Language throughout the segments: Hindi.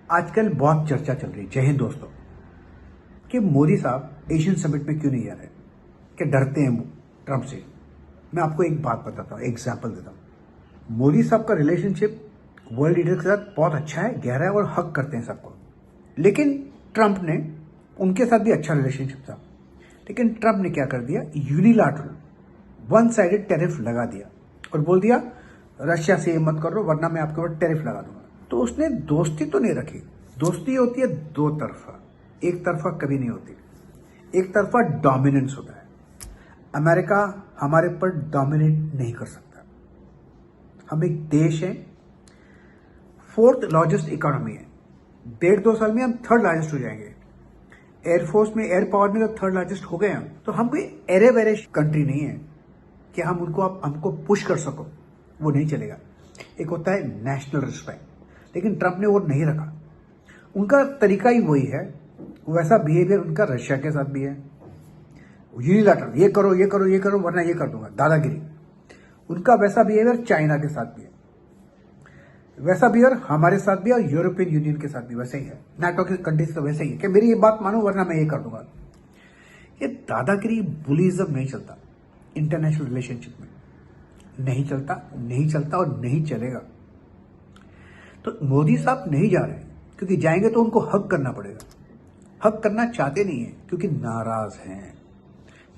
आजकल बहुत चर्चा चल रही है, जय हिंद दोस्तों, कि मोदी साहब एशियन समिट में क्यों नहीं आ रहे, कि डरते हैं ट्रंप से। मैं आपको एक बात बताता हूँ, एग्जाम्पल देता हूँ। मोदी साहब का रिलेशनशिप वर्ल्ड लीडर के साथ बहुत अच्छा है, गहरा है और हक करते हैं सबको। लेकिन ट्रंप ने, उनके साथ भी अच्छा रिलेशनशिप था, लेकिन ट्रंप ने क्या कर दिया, यूनिलैटरल वन साइडेड टैरिफ लगा दिया और बोल दिया रशिया से ये मत करो वरना मैं आपके ऊपर टैरिफ लगा दूंगा। तो उसने दोस्ती तो नहीं रखी। दोस्ती होती है दो तरफा, एक तरफा कभी नहीं होती। एक तरफा डोमिनेंस होता है। अमेरिका हमारे पर डोमिनेट नहीं कर सकता। हम एक देश है, फोर्थ लार्जेस्ट इकोनॉमी है। 1.5-2 साल में हम थर्ड लार्जेस्ट हो जाएंगे। एयरफोर्स में, एयर पावर में तो थर्ड लार्जेस्ट हो गए हम। तो हम कोई एरे वेरे कंट्री नहीं है कि हम हमको पुश कर सको, वो नहीं चलेगा। एक होता है नेशनल रिस्पेक्ट, लेकिन ट्रंप ने वो नहीं रखा। उनका तरीका ही वही है, वैसा बिहेवियर उनका रशिया के साथ भी है। यूनिलैटरल, ये करो ये करो ये करो वरना ये कर दूंगा, दादागिरी। उनका वैसा बिहेवियर चाइना के साथ भी है, वैसा बिहेवियर हमारे साथ भी और यूरोपियन यूनियन के साथ भी वैसे ही है। नाटो की कंट्रीज तो वैसे ही है कि मेरी ये बात मानो वरना मैं ये कर दूंगा। ये दादागिरी, बुलिज्म नहीं चलता इंटरनेशनल रिलेशनशिप में, नहीं चलता, नहीं चलता और नहीं चलेगा। तो मोदी साहब नहीं जा रहे, क्योंकि जाएंगे तो उनको हक करना पड़ेगा। हक करना चाहते नहीं है क्योंकि नाराज हैं।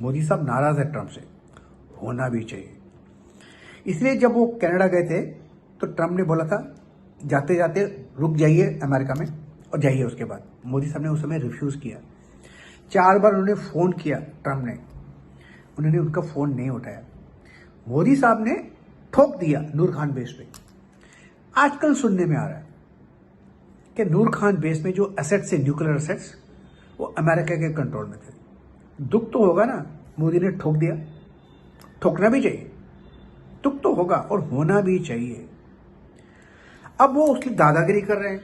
मोदी साहब नाराज है ट्रंप से, होना भी चाहिए। इसलिए जब वो कनाडा गए थे तो ट्रंप ने बोला था जाते जाते रुक जाइए अमेरिका में और जाइए। उसके बाद मोदी साहब ने उस समय रिफ्यूज किया। 4 बार उन्होंने फोन किया ट्रंप ने, उन्होंने उनका फोन नहीं उठाया। मोदी साहब ने ठोक दिया नूर खान बेस पे। आजकल सुनने में आ रहा है कि नूर खान बेस में जो एसेट्स है, न्यूक्लियर एसेट्स, वो अमेरिका के कंट्रोल में थे। दुख तो होगा ना, मोदी ने ठोक दिया। ठोकना भी चाहिए, दुख तो होगा और होना भी चाहिए। अब वो उसकी दादागिरी कर रहे हैं,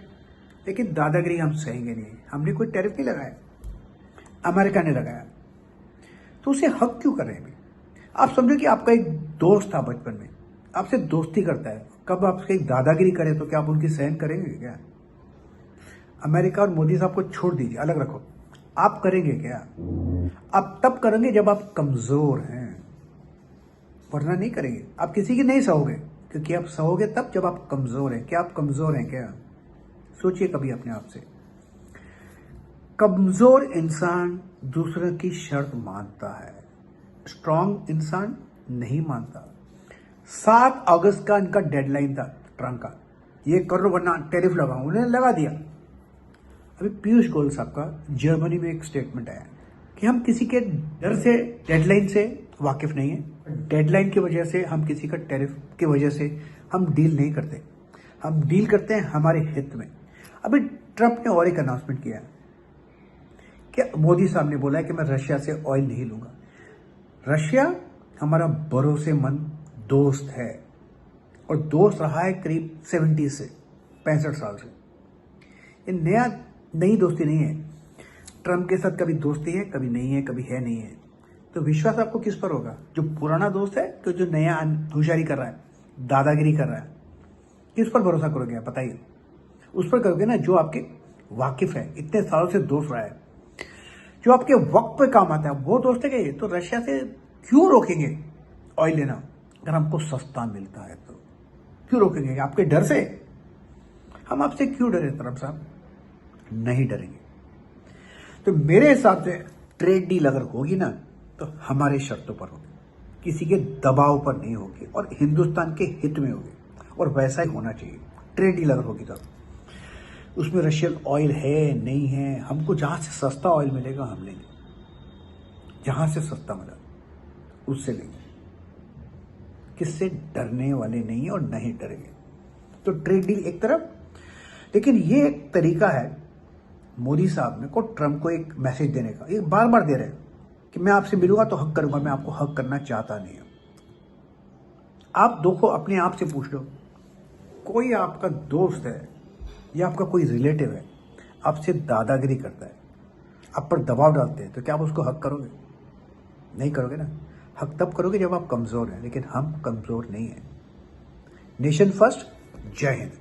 लेकिन दादागिरी हम सहेंगे नहीं। हमने कोई टैरिफ नहीं लगाया, अमेरिका ने लगाया, तो उसे हक क्यों कर रहे हैं? आप समझो कि आपका एक दोस्त था बचपन में, आपसे दोस्ती करता है, कब आपसे एक दादागिरी करे तो क्या आप उनकी सहन करेंगे क्या? अमेरिका और मोदी साहब को छोड़ दीजिए, अलग रखो। आप करेंगे क्या? आप तब करेंगे जब आप कमजोर हैं, वरना नहीं करेंगे। आप किसी की नहीं सहोगे, क्योंकि आप सहोगे तब जब आप कमजोर हैं। क्या आप कमजोर हैं क्या? सोचिए कभी अपने आप से। कमजोर इंसान दूसरे की शर्त मानता है, स्ट्रांग इंसान नहीं मानता। 7 अगस्त का इनका डेडलाइन था ट्रंप का, ये करो वरना टैरिफ लगाऊं, उन्होंने लगा दिया। अभी पीयूष गोयल साहब का जर्मनी में एक स्टेटमेंट आया कि हम किसी के डर से, डेडलाइन से वाकिफ नहीं है। डेडलाइन की वजह से, हम किसी का टैरिफ की वजह से हम डील नहीं करते। हम डील करते हैं हमारे हित में। अभी ट्रंप ने और एक अनाउंसमेंट किया कि मोदी साहब ने बोला है कि मैं रशिया से ऑयल नहीं लूंगा। रशिया हमारा भरोसेमंद दोस्त है और दोस्त रहा है करीब 70 से 65 साल से। ये नई दोस्ती नहीं है। ट्रंप के साथ कभी दोस्ती है, कभी नहीं है, कभी है नहीं है। तो विश्वास आपको किस पर होगा? जो पुराना दोस्त है कि जो नया होशियारी कर रहा है, दादागिरी कर रहा है? किस पर भरोसा करोगे आप बताइए? उस पर करोगे ना जो आपके वाकिफ है, इतने सालों से दोस्त रहा है, जो आपके वक्त पे काम आता है, वो दोस्त है क्या ये? तो रशिया से क्यों रोकेंगे ऑयल लेना अगर हमको सस्ता मिलता है? तो क्यों रोकेंगे? आपके डर से? हम आपसे क्यों डरे ट्रंप साहब? नहीं डरेंगे। तो मेरे हिसाब से ट्रेड डील अगर होगी ना तो हमारे शर्तों पर होगी, किसी के दबाव पर नहीं होगी और हिंदुस्तान के हित में होगी, और वैसा ही होना चाहिए। ट्रेड डील अगर होगी तो उसमें रशियन ऑयल है नहीं है, हमको जहां से सस्ता ऑयल मिलेगा हम लेंगे, जहां से सस्ता मिला उससे लेंगे। किससे डरने वाले नहीं और नहीं डरेंगे। तो ट्रेड डील एक तरफ, लेकिन ये एक तरीका है मोदी साहब ने को ट्रंप को एक मैसेज देने का। ये बार बार दे रहे हैं कि मैं आपसे मिलूंगा तो हक करूंगा, मैं आपको हक करना चाहता नहीं हूं। आप देखो, अपने आप से पूछ लो, कोई आपका दोस्त है या आपका कोई रिलेटिव है, आपसे दादागिरी करता है, आप पर दबाव डालते हैं, तो क्या आप उसको हक करोगे? नहीं करोगे ना। हक तब करोगे जब आप कमजोर हैं, लेकिन हम कमजोर नहीं हैं। Nation first. जय हिंद।